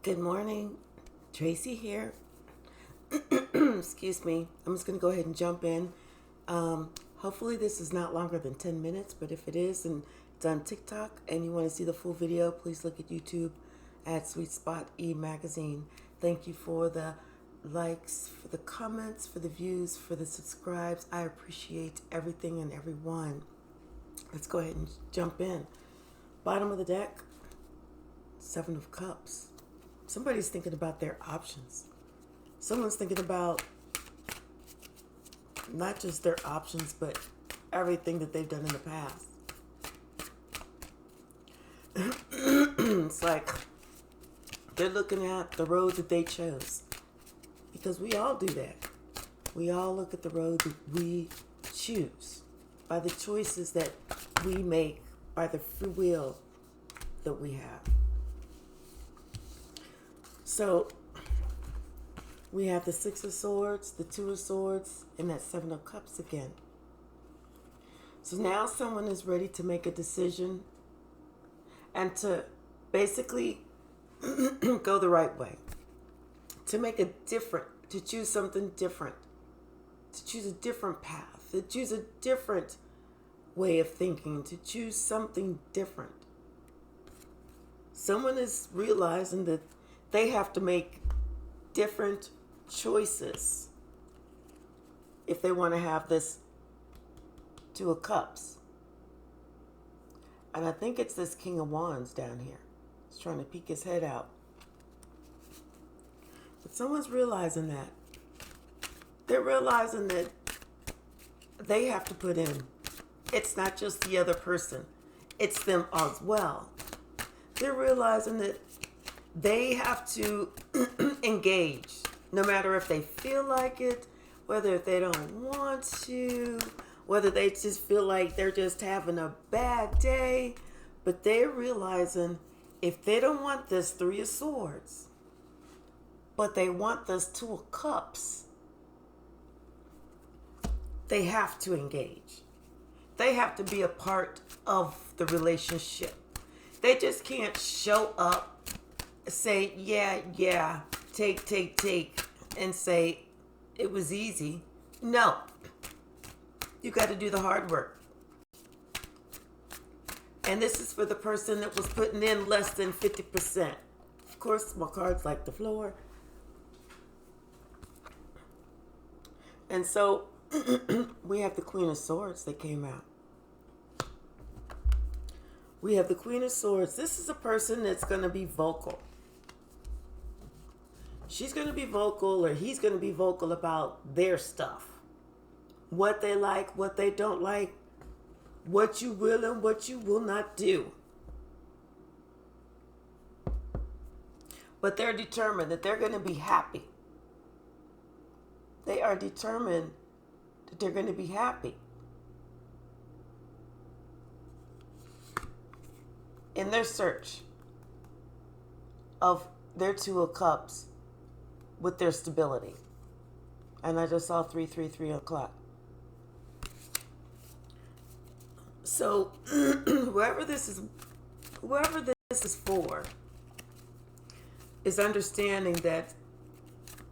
Good morning, Tracy here. Excuse me. I'm just going to go ahead and jump in. Hopefully, this is not longer than 10 minutes, but if it is and it's on TikTok and you want to see the full video, please look at YouTube at Sweet Spot E Magazine. Thank you for the likes, for the comments, for the views, for the subscribes. I appreciate everything and everyone. Let's go ahead and jump in. Bottom of the deck, Seven of Cups. Somebody's thinking about their options. Someone's thinking about not just their options, but everything that they've done in the past. It's like they're looking at the road that they chose. Because we all do that. We all look at the road that we choose by the choices that we make, by the free will that we have. So we have the Six of Swords, the Two of Swords, and that Seven of Cups again. So now someone is ready to make a decision and to basically go the right way. To make to choose something different. To choose a different path. To choose a different way of thinking. To choose something different. Someone is realizing that they have to make different choices if they want to have this Two of Cups. And I think it's this King of Wands down here. He's trying to peek his head out. But someone's realizing that. They're realizing that they have to put in. It's not just the other person. It's them as well. They're realizing that they have to engage, no matter if they feel like it, whether if they don't want to, whether they just feel like they're just having a bad day. But they're realizing if they don't want this Three of Swords, but they want this Two of Cups, they have to engage. They have to be a part of the relationship. They just can't show up, say, yeah, take, and say, it was easy. No. You got to do the hard work. And this is for the person that was putting in less than 50%. Of course, my cards like the floor. And so, we have the Queen of Swords that came out. We have the Queen of Swords. This is a person that's going to be vocal. She's going to be vocal, or he's going to be vocal about their stuff. What they like, what they don't like, what you will and what you will not do. But they're determined that they're going to be happy. They are determined that they're going to be happy. In their search of their Two of Cups with their stability. And I just saw 3 o'clock. So whoever this is for is understanding that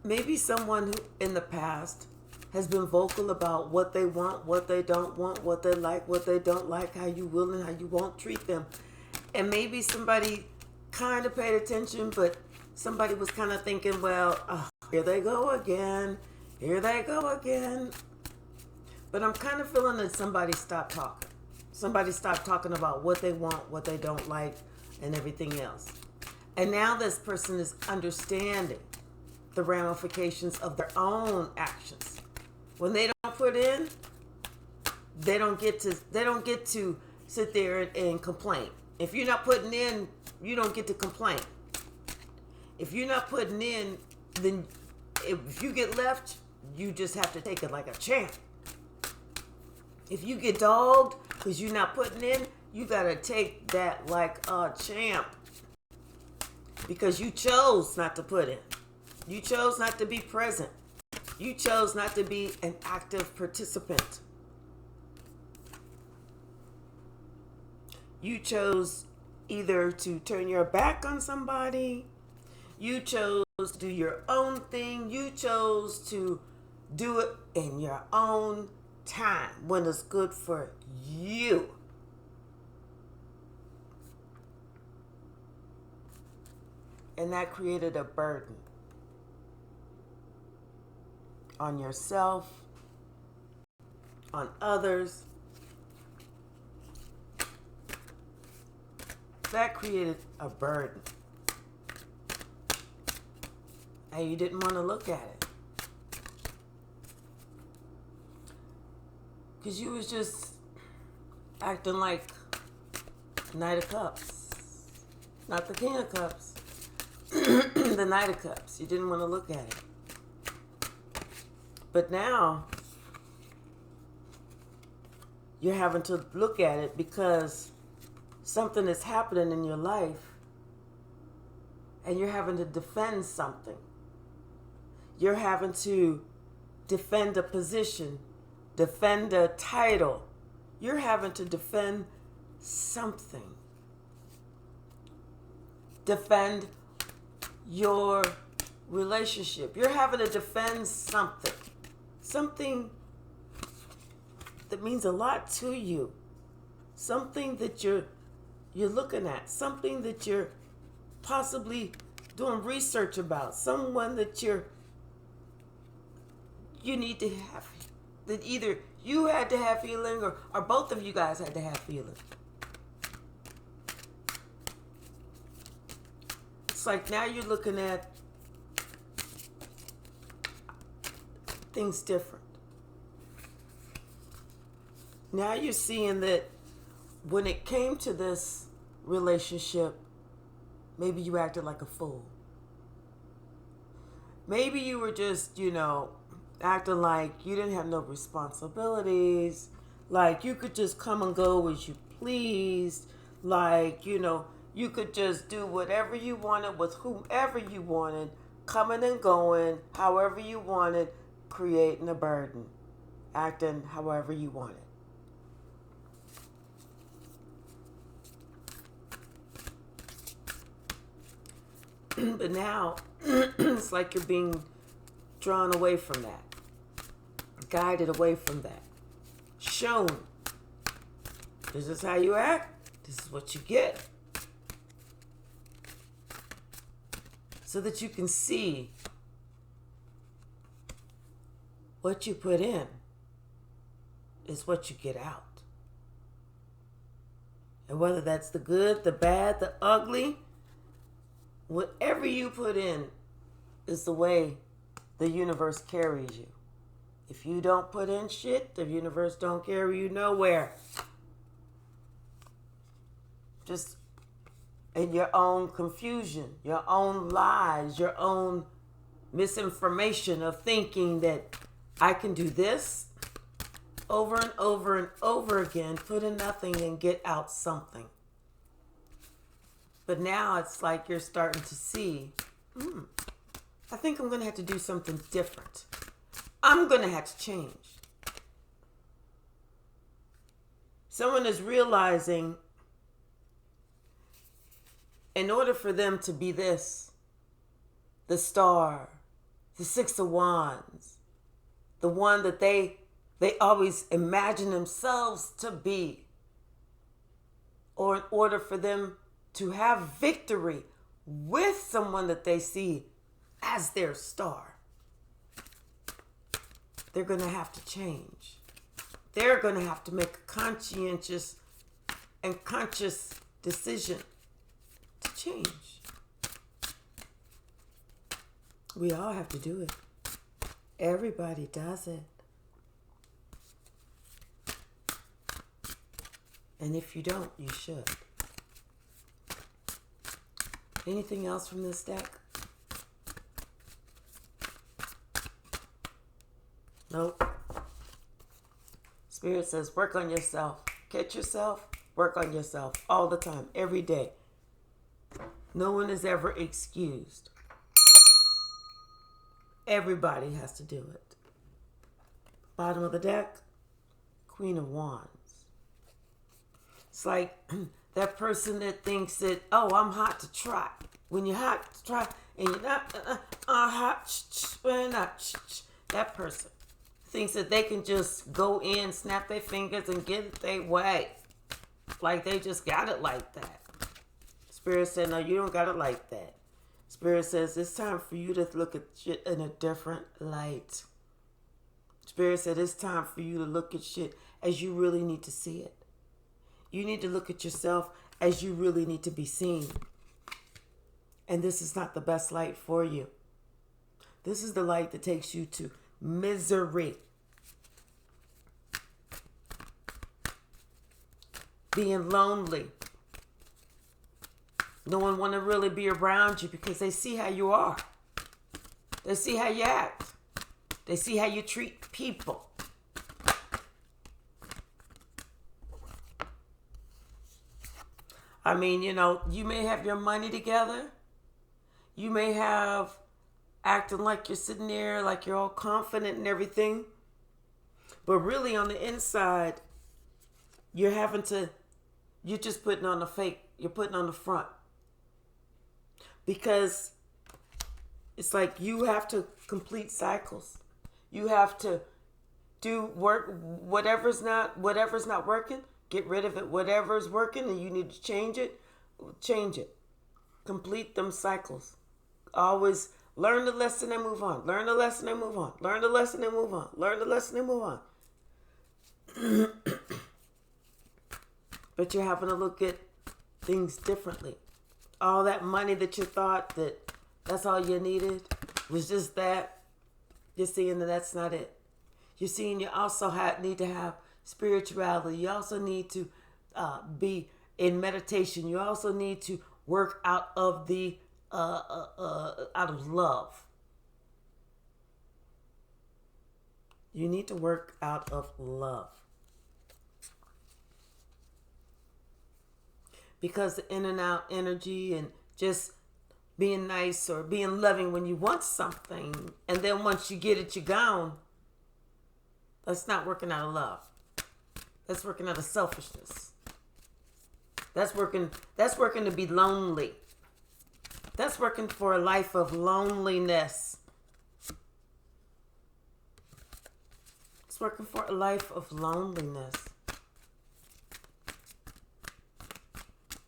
maybe someone who in the past has been vocal about what they want, what they don't want, what they like, what they don't like, how you will and how you won't treat them. And maybe somebody kind of paid attention, but somebody was kind of thinking, well, here they go again. Here they go again. But I'm kind of feeling that somebody stopped talking. Somebody stopped talking about what they want, what they don't like, and everything else. And now this person is understanding the ramifications of their own actions. When they don't put in, they don't get to sit there and complain. If you're not putting in, you don't get to complain. If you're not putting in, then if you get left, you just have to take it like a champ. If you get dogged because you're not putting in, you got to take that like a champ. Because you chose not to put in. You chose not to be present. You chose not to be an active participant. You chose either to turn your back on somebody, You chose to do your own thing. You chose to do it in your own time when it's good for you. And that created a burden on yourself, on others. That created a burden. And you didn't want to look at it. Because you was just acting like Knight of Cups. Not the King of Cups. The Knight of Cups. You didn't want to look at it. But now, you're having to look at it because something is happening in your life and you're having to defend something. You're having to defend a position, defend a title. You're having to defend something. Defend your relationship. You're having to defend something. Something that means a lot to you. Something that you're looking at. Something that you're possibly doing research about. Someone that you need to have. That either you had to have feeling or both of you guys had to have feeling. It's like now you're looking at things different. Now you're seeing that when it came to this relationship, maybe you acted like a fool. Maybe you were just, acting like you didn't have no responsibilities, like you could just come and go as you pleased, like, you could just do whatever you wanted with whomever you wanted, coming and going, however you wanted, creating a burden, acting however you wanted. But now, it's like you're being drawn away from that, guided away from that, shown, this is how you act, this is what you get. So that you can see what you put in is what you get out. And whether that's the good, the bad, the ugly, whatever you put in is the way the universe carries you. If you don't put in shit, the universe don't carry you nowhere. Just in your own confusion, your own lies, your own misinformation of thinking that I can do this over and over and over again, put in nothing and get out something. But now it's like you're starting to see, I think I'm going to have to do something different. I'm going to have to change. Someone is realizing in order for them to be this, the star, the Six of Wands, the one that they always imagine themselves to be, or in order for them to have victory with someone that they see as their star, they're going to have to change. They're going to have to make a conscientious and conscious decision to change. We all have to do it. Everybody does it. And if you don't, you should. Anything else from this deck? Nope. Spirit says work on yourself. Catch yourself, work on yourself all the time, every day. No one is ever excused. Everybody has to do it. Bottom of the deck, Queen of Wands. It's like that person that thinks that, oh, I'm hot to trot. When you're hot, try, and you're not hot, that person thinks that they can just go in, snap their fingers, and get it their way. Like they just got it like that. Spirit said, no, you don't got it like that. Spirit says, it's time for you to look at shit in a different light. Spirit said, it's time for you to look at shit as you really need to see it. You need to look at yourself as you really need to be seen. And this is not the best light for you. This is the light that takes you to misery. Being lonely. No one want to really be around you because they see how you are. They see how you act. They see how you treat people. I mean, you may have your money together. You may have acting like you're sitting there, like you're all confident and everything. But really on the inside, you're just putting on the fake. You're putting on the front. Because it's like you have to complete cycles. You have to do work. Whatever's not working, get rid of it. Whatever's working and you need to change it, change it. Complete them cycles. Always learn the lesson and move on. Learn the lesson and move on. Learn the lesson and move on. Learn the lesson and move on. But you're having to look at things differently. All that money that you thought that's all you needed was just that. You're seeing that that's not it. You're seeing you also need to have spirituality. You also need to be in meditation. You also need to work out of love. You need to work out of love. Because the in and out energy and just being nice or being loving when you want something, and then once you get it, you're gone. That's not working out of love. That's working out of selfishness. That's working to be lonely. That's working for a life of loneliness. It's working for a life of loneliness.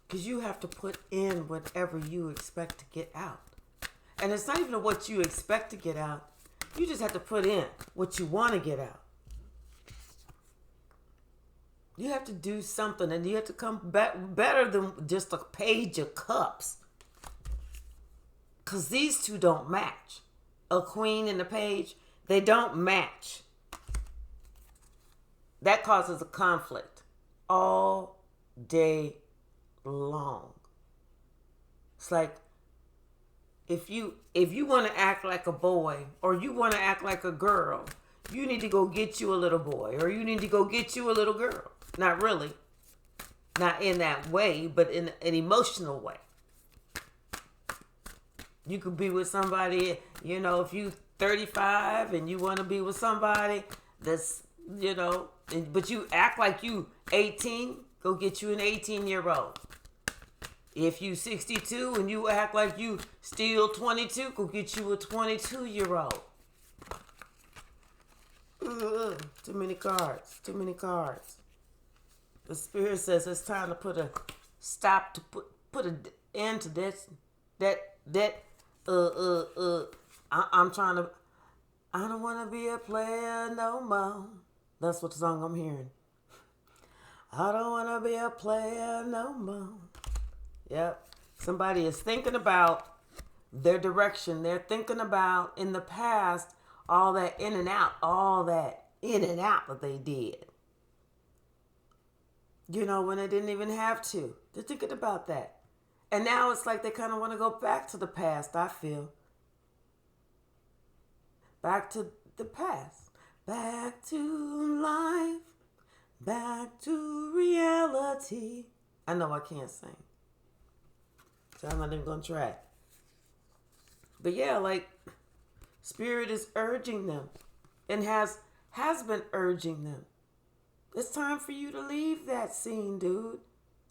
Because you have to put in whatever you expect to get out. And it's not even what you expect to get out. You just have to put in what you want to get out. You have to do something, and you have to come back better than just a page of cups. Because these two don't match. A queen and a page, they don't match. That causes a conflict all day long. It's like if you want to act like a boy or you want to act like a girl, you need to go get you a little boy or you need to go get you a little girl. Not really. Not in that way, but in an emotional way. You could be with somebody, if you 35 and you want to be with somebody that's, but you act like you 18, go get you an 18-year-old. If you 62 and you act like you still 22, go get you a 22-year-old. Too many cards. The Spirit says it's time to put a stop, to put an end to this. I'm trying to, I don't want to be a player no more. That's what the song I'm hearing. I don't want to be a player no more. Yep. Somebody is thinking about their direction. They're thinking about in the past all that in and out that they did. When they didn't even have to. They're thinking about that. And now it's like they kind of want to go back to the past, I feel. Back to the past. Back to life. Back to reality. I know I can't sing. So I'm not even going to try. But yeah, Spirit is urging them. And has been urging them. It's time for you to leave that scene, dude.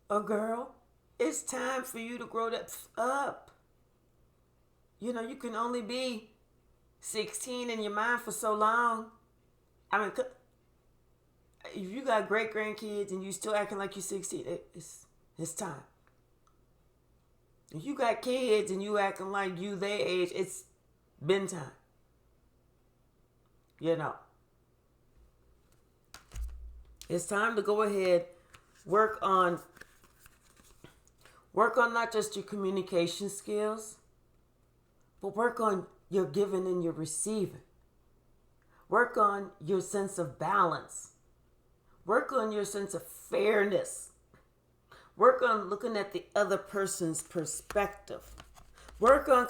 Or girl. It's time for you to grow that up. You can only be 16 in your mind for so long. I mean, if you got great grandkids and you still acting like you're 16, it's time. If you got kids and you acting like you their age, it's been time. It's time to go ahead, work on not just your communication skills, but work on your giving and your receiving. Work on your sense of balance. Work on your sense of fairness. Work on looking at the other person's perspective. Work on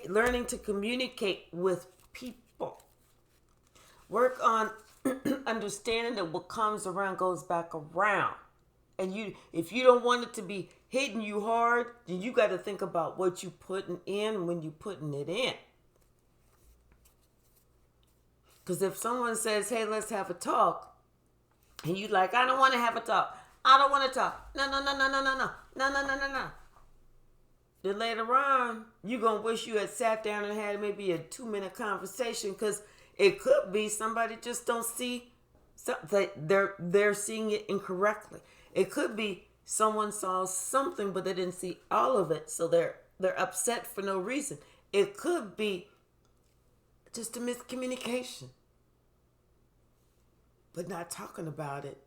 learning to communicate with people. Work on understanding that what comes around goes back around. And if you don't want it to be hitting you hard, then you got to think about what you putting in when you putting it in. Because if someone says, hey, let's have a talk, and you like, I don't want to have a talk. I don't want to talk. No. Then later on, you're going to wish you had sat down and had maybe a 2-minute conversation, because it could be somebody just don't see that they're seeing it incorrectly. It could be someone saw something, but they didn't see all of it, so they're upset for no reason. It could be just a miscommunication. But not talking about it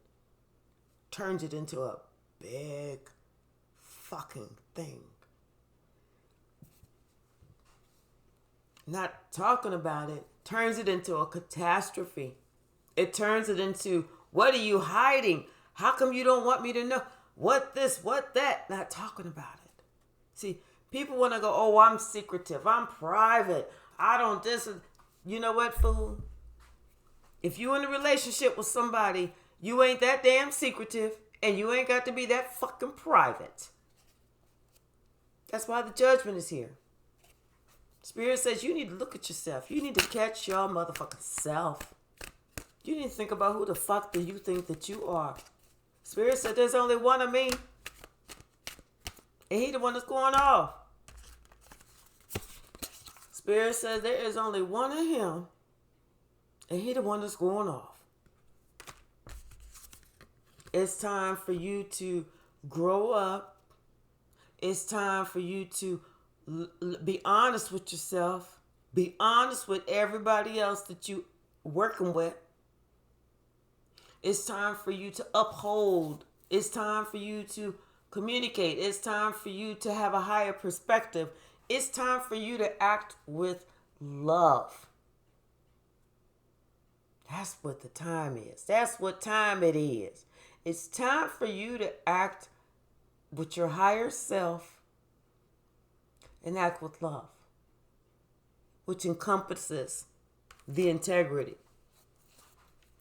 turns it into a big fucking thing. Not talking about it turns it into a catastrophe. It turns it into, what are you hiding? How come you don't want me to know? What this, what that? Not talking about it. See, people want to go, oh, I'm secretive. I'm private. I don't this. You know what, fool? If you in a relationship with somebody, you ain't that damn secretive, and you ain't got to be that fucking private. That's why the judgment is here. Spirit says you need to look at yourself. You need to catch your motherfucking self. You need to think about who the fuck do you think that you are. Spirit said there's only one of me. And he the one that's going off. Spirit says there is only one of him. And he the one that's going off. It's time for you to grow up. It's time for you to be honest with yourself. Be honest with everybody else that you working with. It's time for you to uphold. It's time for you to communicate. It's time for you to have a higher perspective. It's time for you to act with love. That's what the time is. That's what time it is. It's time for you to act with your higher self and act with love, which encompasses the integrity,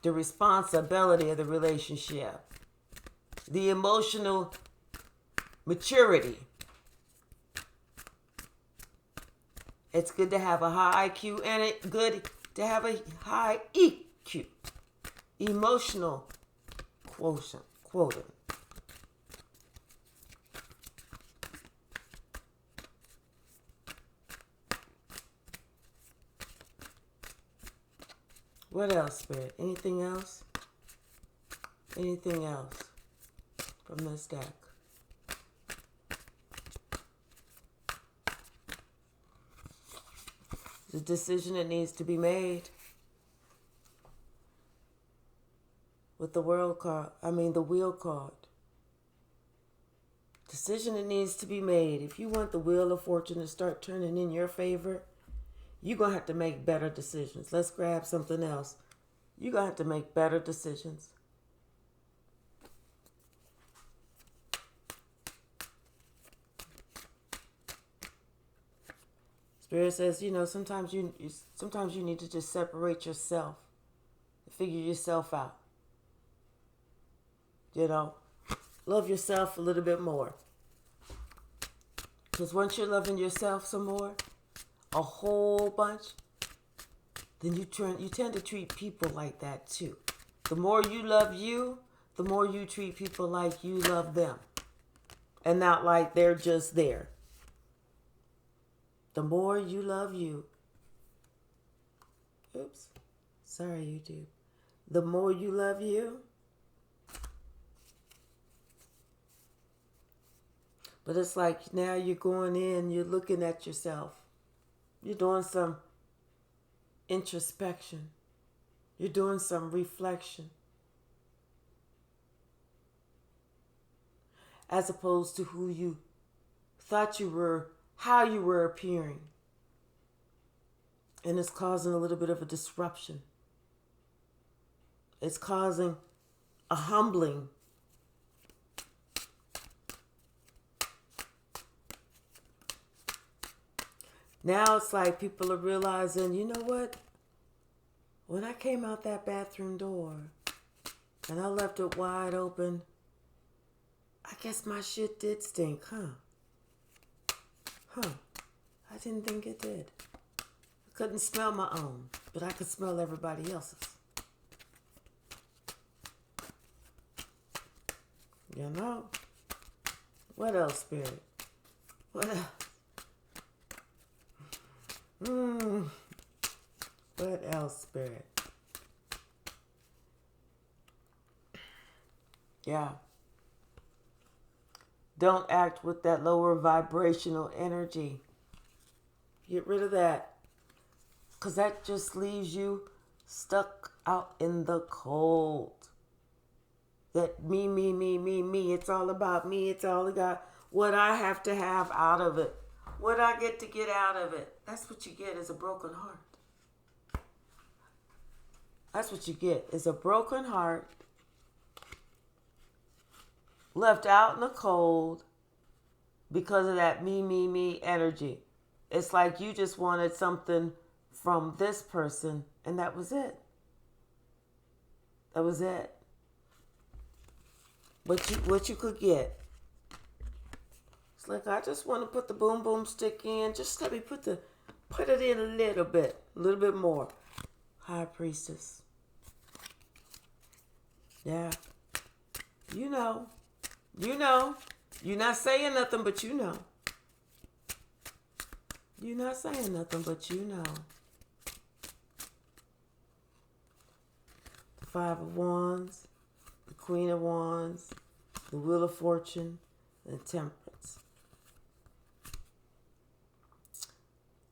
the responsibility of the relationship, the emotional maturity. It's good to have a high IQ, and it's good to have a high EQ, emotional quotient. What else, Spirit? Anything else? Anything else from this deck? The decision that needs to be made with the world card. The wheel card. Decision that needs to be made. If you want the wheel of fortune to start turning in your favor, you're going to have to make better decisions. Let's grab something else. You're going to have to make better decisions. Spirit says, sometimes you need to just separate yourself, figure yourself out. Love yourself a little bit more. Because once you're loving yourself some more, a whole bunch, then you tend to treat people like that too. The more you love you, the more you treat people like you love them. And not like they're just there. The more you love you. Oops. Sorry, YouTube. The more you love you. But it's like now you're going in, you're looking at yourself. You're doing some introspection. You're doing some reflection. As opposed to who you thought you were, how you were appearing. And it's causing a little bit of a disruption. It's causing a humbling. Now it's like people are realizing, you know what? When I came out that bathroom door and I left it wide open, I guess my shit did stink, huh? I didn't think it did. I couldn't smell my own, but I could smell everybody else's. You know? What else, Spirit? What else? What else, Spirit? Yeah. Don't act with that lower vibrational energy. Get rid of that. Because that just leaves you stuck out in the cold. That me. It's all about me. It's all about what I have to have out of it. What I get to get out of it. That's what you get is a broken heart. That's what you get is a broken heart. Left out in the cold because of that me energy. It's like you just wanted something from this person and that was it. That was it. What you could get. It's like I just want to put the boom boom stick in. Just let me put it in a little bit more. High Priestess. Yeah. You know. You're not saying nothing, but you know. You're not saying nothing, but you know. The Five of Wands, the Queen of Wands, the Wheel of Fortune, and Temperance.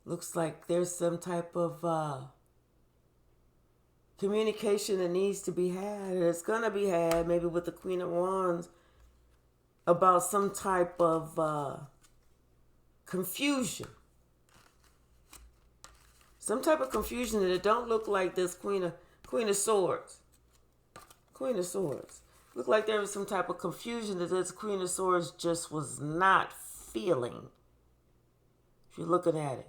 Looks like there's some type of communication that needs to be had. And it's going to be had maybe with the Queen of Wands about some type of confusion. Some type of confusion that it don't look like this Queen of Swords. Queen of Swords. Looked like there was some type of confusion that this Queen of Swords just was not feeling. If you're looking at it.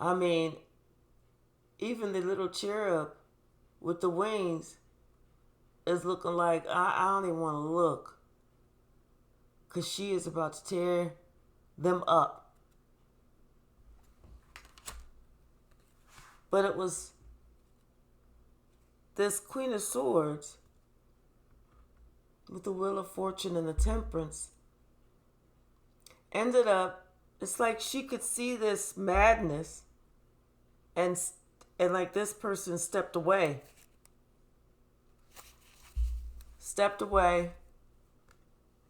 I mean, even the little cherub with the wings is looking like, I don't even want to look. Because she is about to tear them up. But it was this Queen of Swords with the Wheel of Fortune and the Temperance ended up, it's like she could see this madness and like this person stepped away,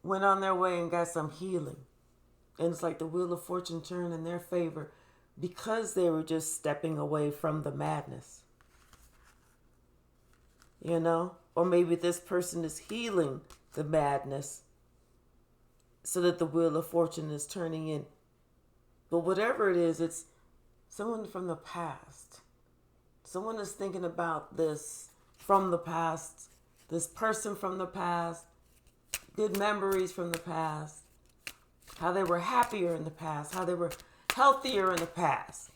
went on their way and got some healing. And it's like the Wheel of Fortune turned in their favor because they were just stepping away from the madness. You know? Or maybe this person is healing the madness so that the Wheel of Fortune is turning in. But whatever it is, it's someone from the past. Someone is thinking about this from the past. This person from the past. Good memories from the past. How they were happier in the past. How they were healthier in the past.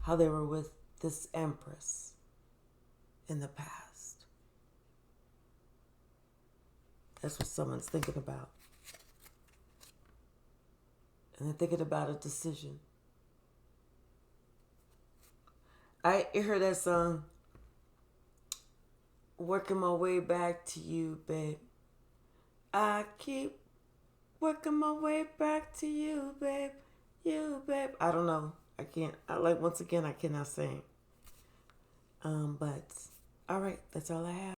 How they were with this Empress in the past. That's what someone's thinking about. And they're thinking about a decision. I heard that song, Working My Way Back to You, babe. I keep working my way back to you, babe. You, babe. I don't know. I can't. Once again, I cannot sing. But all right, that's all I have.